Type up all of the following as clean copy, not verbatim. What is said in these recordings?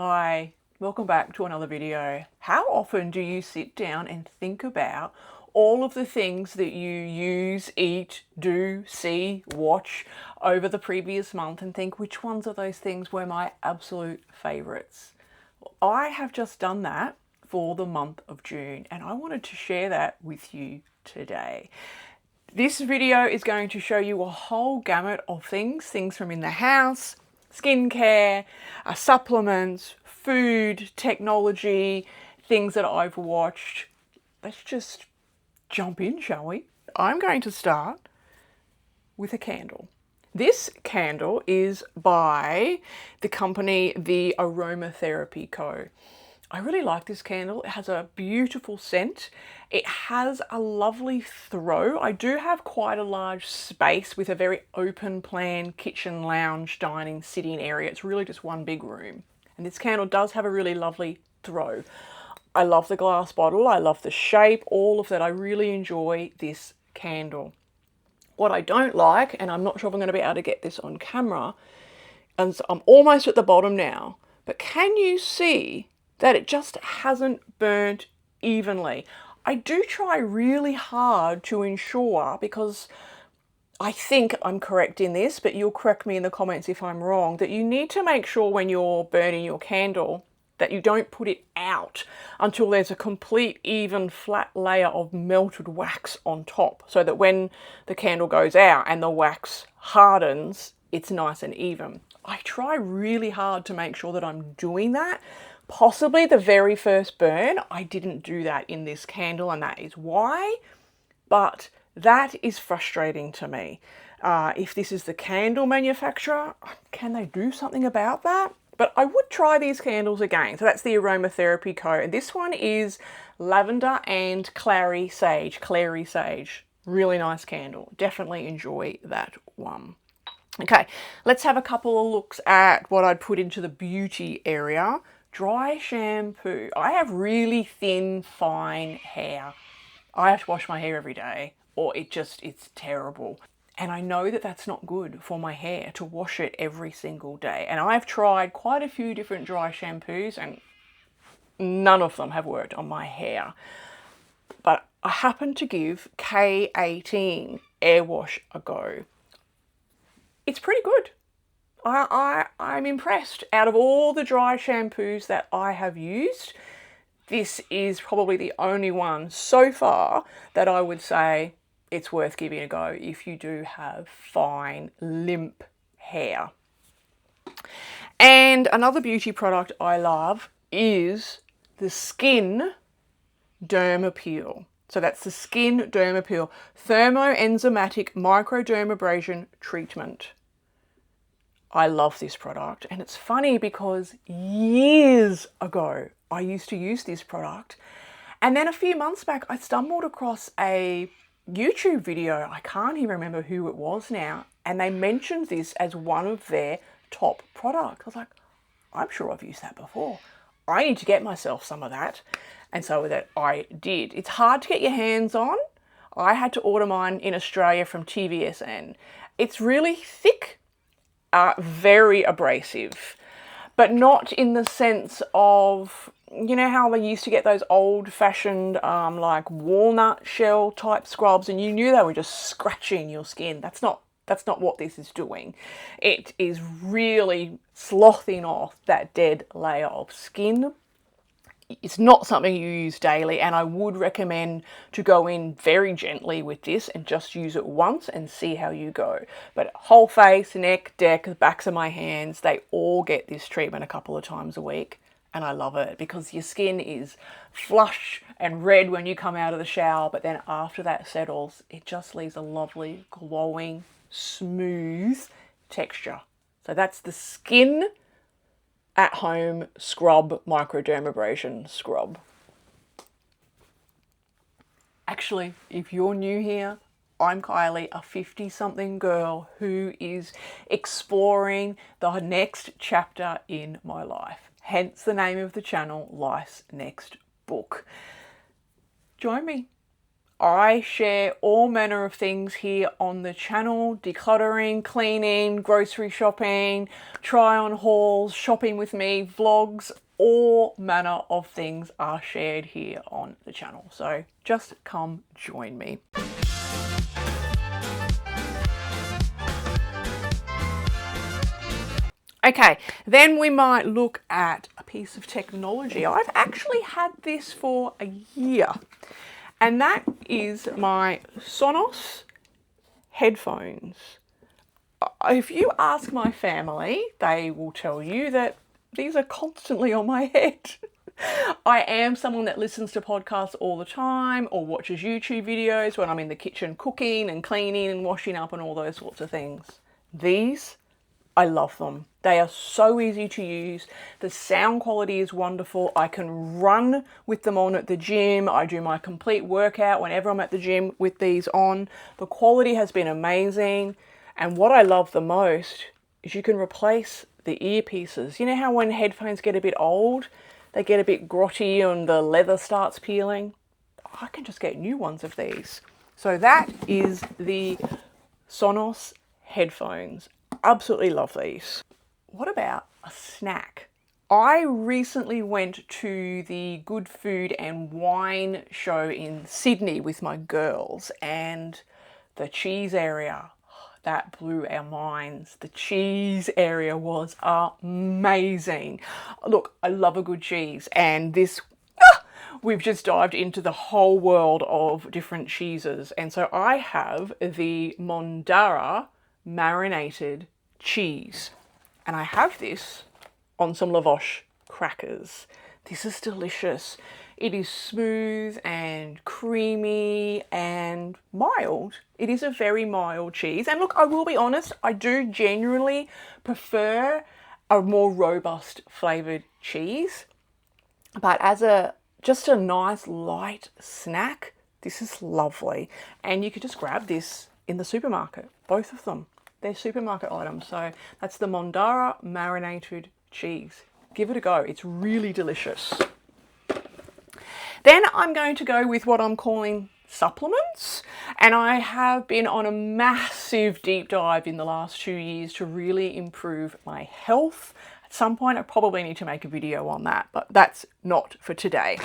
Hi, welcome back to another video. How often do you sit down and think about all of the things that you use, eat, do, see, watch over the previous month and think which ones of those things were my absolute favourites? I have just done that for the month of June and I wanted to share that with you today. This video is going to show you a whole gamut of things from in the house, skincare, supplements, food, technology, things that I've watched. Let's just jump in, shall we? I'm going to start with a candle. This candle is by the company, the Aromatherapy Co. I really like this candle. It has a beautiful scent. It has a lovely throw. I do have quite a large space with a very open plan kitchen, lounge, dining, sitting area. It's really just one big room. And this candle does have a really lovely throw. I love the glass bottle. I love the shape, all of that. I really enjoy this candle. What I don't like, and I'm not sure if I'm going to be able to get this on camera, and so I'm almost at the bottom now, but can you see that it just hasn't burnt evenly? I do try really hard to ensure, because I think I'm correct in this, but you'll correct me in the comments if I'm wrong, that you need to make sure when you're burning your candle that you don't put it out until there's a complete, even, flat layer of melted wax on top, so that when the candle goes out and the wax hardens, it's nice and even. I try really hard to make sure that I'm doing that. Possibly the very first burn, I didn't do that in this candle, and that is why, but that is frustrating to me. If this is the candle manufacturer, can they do something about that? But I would try these candles again. So that's the Aromatherapy Co. And this one is Lavender and Clary Sage. Really nice candle. Definitely enjoy that one. Okay, let's have a couple of looks at what I'd put into the beauty area. Dry shampoo. I have really thin, fine hair. I have to wash my hair every day or it's terrible. And I know that that's not good for my hair to wash it every single day. And I've tried quite a few different dry shampoos and none of them have worked on my hair. But I happen to give K18 Air Wash a go. It's pretty good. I'm impressed. Out of all the dry shampoos that I have used, this is probably the only one so far that I would say it's worth giving a go if you do have fine, limp hair. And another beauty product I love is the Skin Dermapeel. So that's the Skin Dermapeel Enzymatic Microdermabrasion Treatment. I love this product, and it's funny because years ago I used to use this product, and then a few months back I stumbled across a YouTube video. I can't even remember who it was now, and they mentioned this as one of their top products. I was like, I'm sure I've used that before. I need to get myself some of that. And so that I did. It's hard to get your hands on. I had to order mine in Australia from TVSN. It's really thick. Very abrasive, but not in the sense of, you know how they used to get those old-fashioned like walnut shell type scrubs, and you knew they were just scratching your skin. That's not what this is doing. It is really slothing off that dead layer of skin. It's not something you use daily, and I would recommend to go in very gently with this and just use it once and see how you go. But whole face, neck, the backs of my hands, they all get this treatment a couple of times a week, and I love it because your skin is flush and red when you come out of the shower, but then after that settles, it just leaves a lovely, glowing, smooth texture. So that's the Skin at Home Scrub Microdermabrasion Scrub. Actually, if you're new here, I'm Kylie, a 50-something girl who is exploring the next chapter in my life. Hence the name of the channel, Life's Next Book. Join me. I share all manner of things here on the channel: decluttering, cleaning, grocery shopping, try on hauls, shopping with me, vlogs, all manner of things are shared here on the channel. So just come join me. Okay, then we might look at a piece of technology. I've actually had this for a year, and that is my Sonos headphones. If you ask my family, they will tell you that these are constantly on my head. I am someone that listens to podcasts all the time or watches YouTube videos when I'm in the kitchen cooking and cleaning and washing up and all those sorts of things. These, I love them. They are so easy to use. The sound quality is wonderful. I can run with them on at the gym. I do my complete workout whenever I'm at the gym with these on. The quality has been amazing. And what I love the most is you can replace the earpieces. You know how when headphones get a bit old, they get a bit grotty and the leather starts peeling? I can just get new ones of these. So that is the Sonos headphones. Absolutely love these. What about a snack? I recently went to the Good Food and Wine show in Sydney with my girls, and the cheese area, that blew our minds. The cheese area was amazing. Look, I love a good cheese, and this, we've just dived into the whole world of different cheeses. And so I have the Mondara marinated cheese, and I have this on some lavash crackers. This is delicious. It is smooth and creamy and mild. It is a very mild cheese. And look, I will be honest, I do genuinely prefer a more robust flavored cheese, but as just a nice light snack, this is lovely. And you could just grab this in the supermarket, both of them. They're supermarket items. So that's the Mondara marinated cheese. Give it a go. It's really delicious. Then I'm going to go with what I'm calling supplements. And I have been on a massive deep dive in the last 2 years to really improve my health. At some point, I probably need to make a video on that, but that's not for today.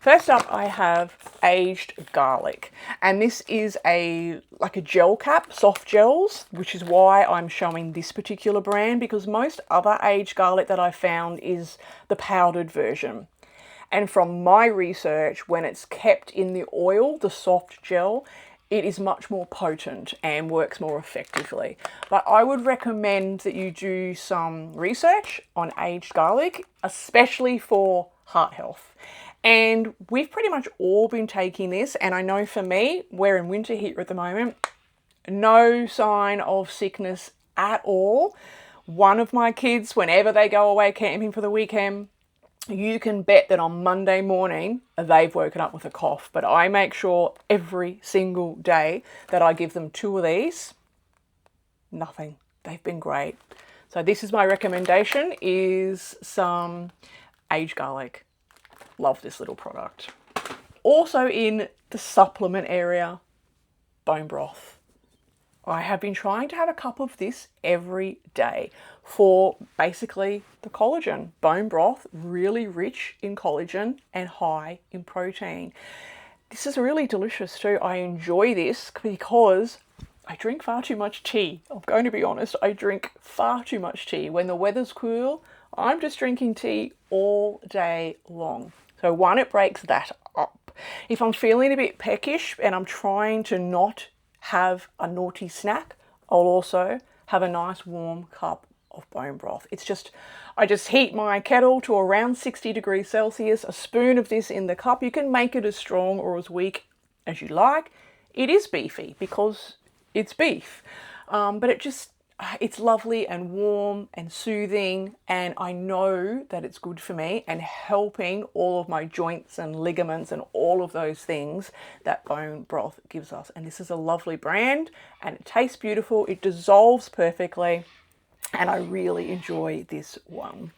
First up, I have aged garlic, and this is like a gel cap, soft gels, which is why I'm showing this particular brand, because most other aged garlic that I found is the powdered version. And from my research, when it's kept in the oil, the soft gel, it is much more potent and works more effectively. But I would recommend that you do some research on aged garlic, especially for heart health. And we've pretty much all been taking this, and I know for me, we're in winter here at the moment, no sign of sickness at all. One of my kids, whenever they go away camping for the weekend, you can bet that on Monday morning they've woken up with a cough. But I make sure every single day that I give them 2 of these. Nothing. They've been great. So this is my recommendation, is some aged garlic. Love this little product. Also in the supplement area, bone broth. I have been trying to have a cup of this every day for basically the collagen. Bone broth, really rich in collagen and high in protein. This is really delicious too. I enjoy this because I drink far too much tea. I'm going to be honest, I drink far too much tea. When the weather's cool, I'm just drinking tea all day long. So one, it breaks that up. If I'm feeling a bit peckish and I'm trying to not have a naughty snack, I'll also have a nice warm cup of bone broth. It's just, I just heat my kettle to around 60 degrees Celsius, a spoon of this in the cup. You can make it as strong or as weak as you like. It is beefy because it's beef, but it's lovely and warm and soothing, and I know that it's good for me and helping all of my joints and ligaments and all of those things that bone broth gives us. And this is a lovely brand, and it tastes beautiful, it dissolves perfectly, and I really enjoy this one.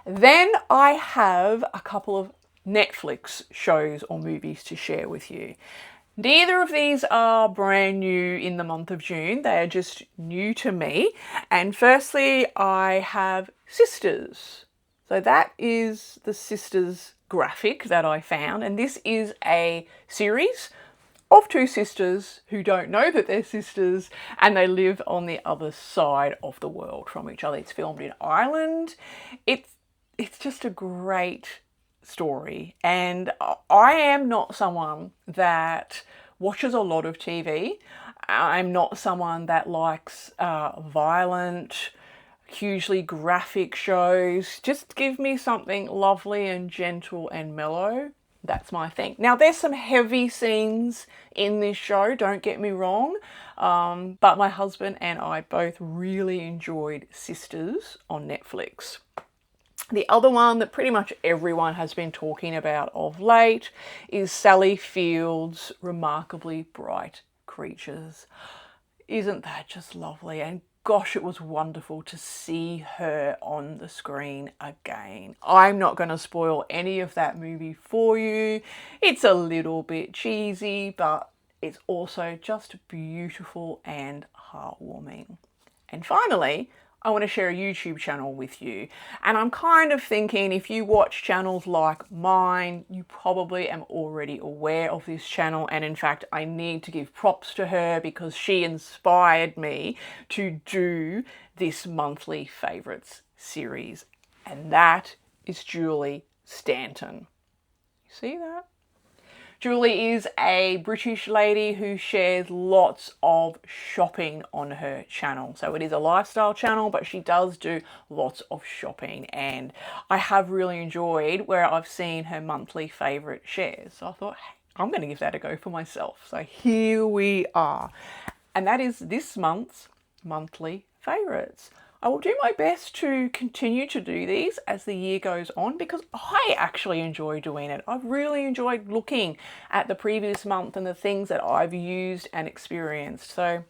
Then I have a couple of Netflix shows or movies to share with you. Neither of these are brand new in the month of June. They are just new to me. And firstly, I have Sisters. So that is the Sisters graphic that I found. And this is a series of two sisters who don't know that they're sisters, and they live on the other side of the world from each other. It's filmed in Ireland. It's just a great story, and I am not someone that watches a lot of TV. I'm not someone that likes violent, hugely graphic shows. Just give me something lovely and gentle and mellow. That's my thing. Now, there's some heavy scenes in this show, don't get me wrong, but my husband and I both really enjoyed Sisters on Netflix. The other one that pretty much everyone has been talking about of late is Sally Field's Remarkably Bright Creatures. Isn't that just lovely? And gosh, it was wonderful to see her on the screen again. I'm not going to spoil any of that movie for you. It's a little bit cheesy, but it's also just beautiful and heartwarming. And finally, I want to share a YouTube channel with you. And I'm kind of thinking if you watch channels like mine, you probably am already aware of this channel. And in fact, I need to give props to her because she inspired me to do this monthly favorites series. And that is Julie Stanton. You see that? Julie is a British lady who shares lots of shopping on her channel. So it is a lifestyle channel, but she does do lots of shopping. And I have really enjoyed where I've seen her monthly favourite shares. So I thought, hey, I'm going to give that a go for myself. So here we are. And that is this month's monthly favourites. I will do my best to continue to do these as the year goes on because I actually enjoy doing it. I've really enjoyed looking at the previous month and the things that I've used and experienced. So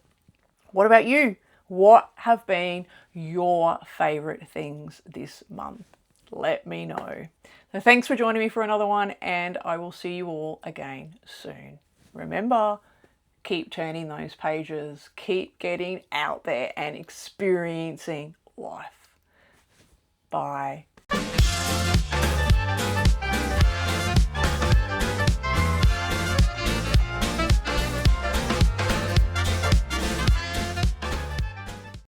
what about you? What have been your favourite things this month? Let me know. So thanks for joining me for another one, and I will see you all again soon. Remember, keep turning those pages, keep getting out there and experiencing life. Bye.